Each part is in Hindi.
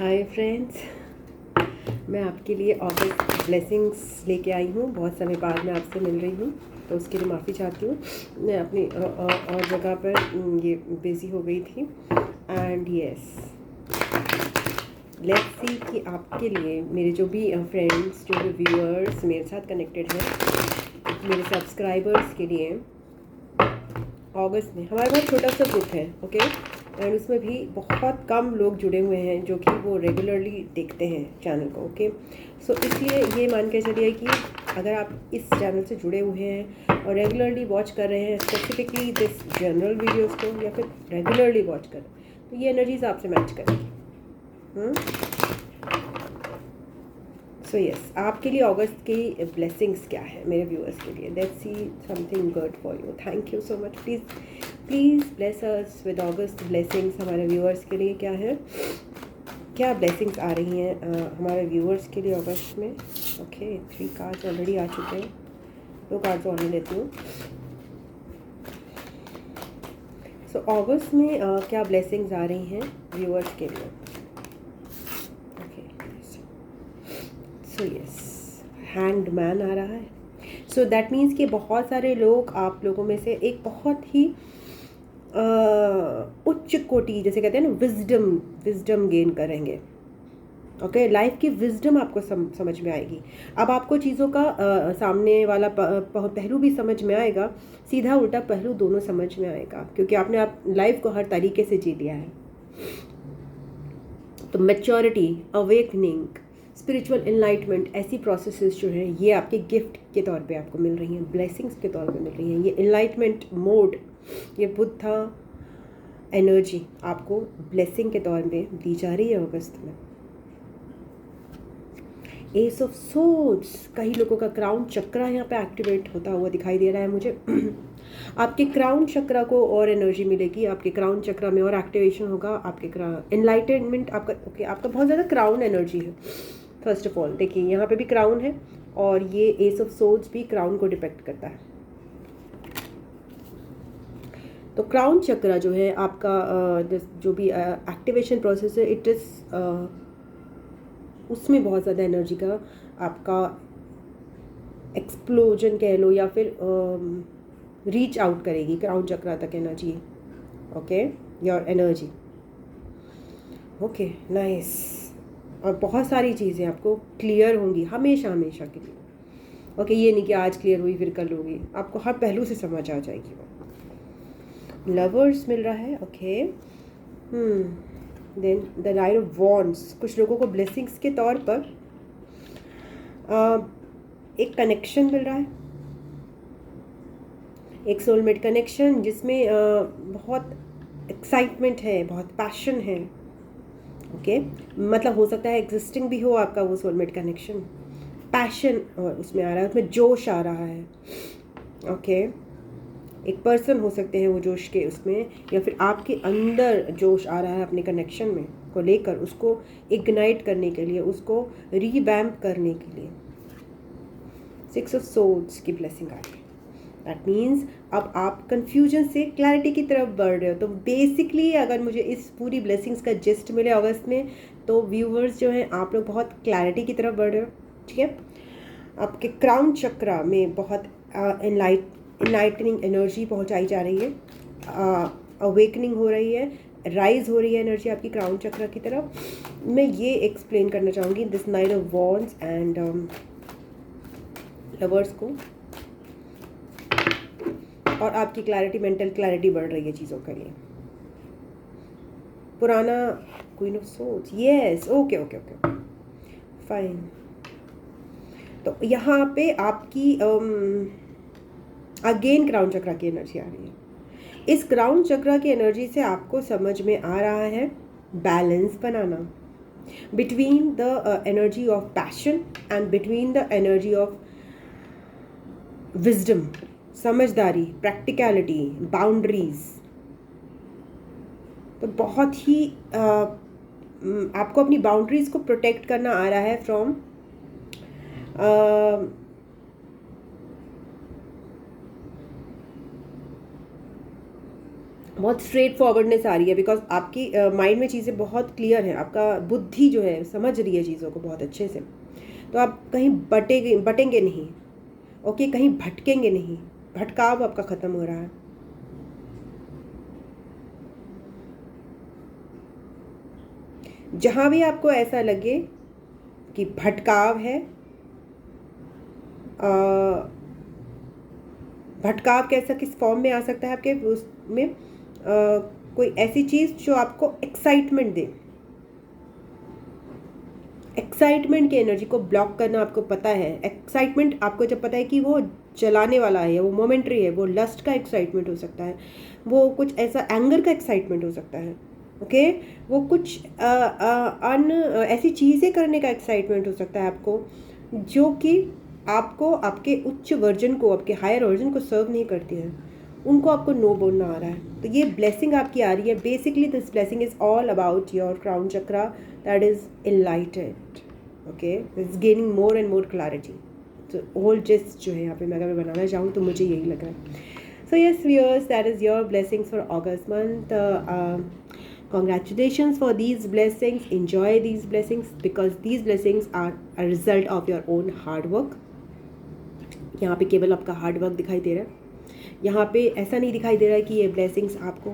हाय फ्रेंड्स, मैं आपके लिए ऑगस्ट ब्लेसिंग्स लेके आई हूँ। बहुत समय बाद मैं आपसे मिल रही हूँ, तो उसके लिए माफ़ी चाहती हूँ। मैं अपनी और जगह पर ये बिज़ी हो गई थी। एंड यस, लेट्स सी कि आपके लिए मेरे जो भी फ्रेंड्स, जो भी व्यूअर्स मेरे साथ कनेक्टेड हैं, मेरे सब्सक्राइबर्स के लिए अगस्त में हमारे पास छोटा सा ग्रुप है, ओके। एंड उसमें भी बहुत कम लोग जुड़े हुए हैं जो कि वो रेगुलरली देखते हैं चैनल को, ओके। सो इसलिए ये मान के चलिए कि अगर आप इस चैनल से जुड़े हुए हैं और रेगुलरली वॉच कर रहे हैं, स्पेसिफिकली दिस जनरल वीडियोस को, या फिर रेगुलरली वॉच कर रहे हैं, तो ये एनर्जीज आपसे मैच करेंगी। सो यस, आपके लिए अगस्त की ब्लेसिंग्स क्या है मेरे व्यूअर्स के लिए? Let's see something good for you. Thank you so much. Please bless us with August blessings. हमारे व्यूअर्स के लिए क्या है, क्या ब्लेसिंग्स आ रही हैं हमारे व्यूअर्स के लिए अगस्त में? ओके, 3 कार्ड्स ऑलरेडी आ चुके हैं। 2 कार्ड्स और ले लेती हूँ। सो अगस्त में क्या ब्लेसिंग्स आ रही हैं व्यूअर्स के लिए? सो यस, हैंडमैन आ रहा है। सो दैट मीन्स कि बहुत सारे लोग, आप लोगों में से एक बहुत ही उच्च कोटि, जैसे कहते हैं ना, विजडम गेन करेंगे, ओके। लाइफ की विजडम आपको समझ में आएगी। अब आपको चीज़ों का सामने वाला पहलू भी समझ में आएगा, सीधा उल्टा पहलू दोनों समझ में आएगा, क्योंकि आपने आप लाइफ को हर तरीके से जी लिया है। तो मैच्योरिटी, अवेकनिंग, स्पिरिचुअल इनलाइटमेंट, ऐसी प्रोसेसेस जो हैं ये आपके गिफ्ट के तौर पे आपको मिल रही हैं, ब्लेसिंग्स के तौर पे मिल रही हैं। ये इनलाइटमेंट मोड, ये बुद्धा एनर्जी आपको ब्लेसिंग के तौर पे दी जा रही है अगस्त में। एस ऑफ सोर्ड्स, कई लोगों का क्राउन चक्रा यहाँ पे एक्टिवेट होता हुआ दिखाई दे रहा है मुझे। आपके क्राउन चक्रा को और एनर्जी मिलेगी, आपके क्राउन चक्रा में और एक्टिवेशन होगा, आपके इनलाइटमेंट आपका, ओके। आपका बहुत ज़्यादा क्राउन एनर्जी है। फर्स्ट ऑफ ऑल देखिए, यहाँ पे भी क्राउन है और ये एस ऑफ सोर्ड्स भी क्राउन को डिपेक्ट करता है। तो क्राउन चक्रा जो है आपका, जो भी एक्टिवेशन प्रोसेस है, इट इज़ उसमें बहुत ज़्यादा एनर्जी का आपका एक्सप्लोजन कह लो, या फिर रीच आउट करेगी क्राउन चक्रा तक energy, okay, your energy, okay, nice. और बहुत सारी चीज़ें आपको क्लियर होंगी हमेशा हमेशा के लिए, ओके। ये नहीं कि आज क्लियर हुई फिर कल होगी, आपको हर पहलू से समझ आ जाएगी वो। लवर्स मिल रहा है, okay. Then the knight of wands, कुछ लोगों को ब्लेसिंग्स के तौर पर एक कनेक्शन मिल रहा है, एक सोलमेट कनेक्शन, जिसमें बहुत एक्साइटमेंट है, बहुत पैशन है, ओके। मतलब हो सकता है एग्जिस्टिंग भी हो आपका वो सोलमेट कनेक्शन, पैशन और उसमें आ रहा है, उसमें जोश आ रहा है, ओके। एक पर्सन हो सकते हैं वो जोश के उसमें, या फिर आपके अंदर जोश आ रहा है अपने कनेक्शन में को लेकर, उसको इग्नाइट करने के लिए, उसको रीवैम्प करने के लिए। 6 ऑफ सोर्ड्स की ब्लेसिंग आ रही है। दैट मीन्स अब आप कन्फ्यूजन से क्लैरिटी की तरफ बढ़ रहे हो। तो बेसिकली अगर मुझे इस पूरी ब्लेसिंग्स का जिस्ट मिले अगस्त में, तो व्यूवर्स जो हैं आप लोग बहुत क्लैरिटी की तरफ बढ़ रहे हो, ठीक है। आपके क्राउन चक्रा में बहुत इनलाइटनिंग एनर्जी पहुंचाई जा रही है, अवेकनिंग हो रही है, राइज हो रही है एनर्जी आपकी क्राउन चक्रा की तरफ। मैं ये एक्सप्लेन करना चाहूँगी this night of wands and lovers को, और आपकी क्लैरिटी, मेंटल क्लैरिटी बढ़ रही है चीज़ों के लिए। पुराना queen of swords, yes, okay okay okay, fine. तो यहाँ पे आपकी अगेन क्राउन चक्रा की एनर्जी आ रही है। इस क्राउन चक्रा की एनर्जी से आपको समझ में आ रहा है balance banana between the energy of passion and between the energy of wisdom, समझदारी, प्रैक्टिकलिटी, बाउंड्रीज। तो बहुत ही आपको अपनी बाउंड्रीज को प्रोटेक्ट करना आ रहा है फ्रॉम बहुत स्ट्रेट फॉरवर्डनेस आ रही है, बिकॉज आपकी माइंड में चीज़ें बहुत क्लियर हैं, आपका बुद्धि जो है समझ रही है चीज़ों को बहुत अच्छे से। तो आप कहीं बटेंगे नहीं, ओके, कहीं भटकेंगे नहीं, भटकाव आपका ख़त्म हो रहा है। जहाँ भी आपको ऐसा लगे कि भटकाव है, भटकाव कैसा किस फॉर्म में आ सकता है आपके उसमें, कोई ऐसी चीज़ जो आपको एक्साइटमेंट दे, एक्साइटमेंट की एनर्जी को ब्लॉक करना आपको पता है। एक्साइटमेंट आपको जब पता है कि वो चलाने वाला है, वो मोमेंट्री है, वो लस्ट का एक्साइटमेंट हो सकता है, वो कुछ ऐसा एंगर का एक्साइटमेंट हो सकता है, ओके, वो कुछ ऐसी चीज़ें करने का एक्साइटमेंट हो सकता है आपको, जो कि आपको आपके उच्च वर्जन को, आपके हायर वर्जन को सर्व नहीं करती है, उनको आपको नो बोलना आ रहा है। तो ये ब्लेसिंग आपकी आ रही है। Basically this blessing is all about your crown chakra that is enlightened, okay, it's gaining more and more clarity. तो होल जिस्ट जो है यहाँ पे मैं अगर बनाना चाहूँ तो मुझे यही लग रहा है। So yes viewers, that is your blessings for August month. Congratulations for these blessings. Enjoy these blessings because these blessings are a result of your own hard work. यहाँ पे केवल आपका हार्ड वर्क दिखाई दे रहा है। यहाँ पे ऐसा नहीं दिखाई दे रहा है कि ये ब्लेसिंग्स आपको,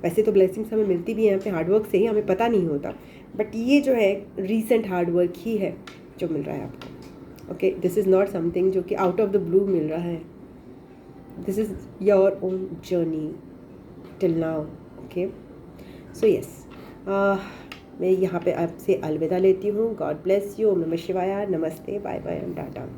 वैसे तो ब्लेसिंग्स हमें मिलती भी हैं अपने हार्ड वर्क से ही, हमें पता नहीं होता, बट ये जो है रीसेंट हार्ड वर्क ही है जो मिल रहा है आपको। Okay, this is not something जो कि आउट ऑफ द ब्लू मिल रहा है। This is your own journey till now, okay. So yes, मैं यहाँ पे आपसे अलविदा लेती हूँ। God bless you. ओम नमः शिवाय, नमस्ते, बाय बाय एंड टाटा।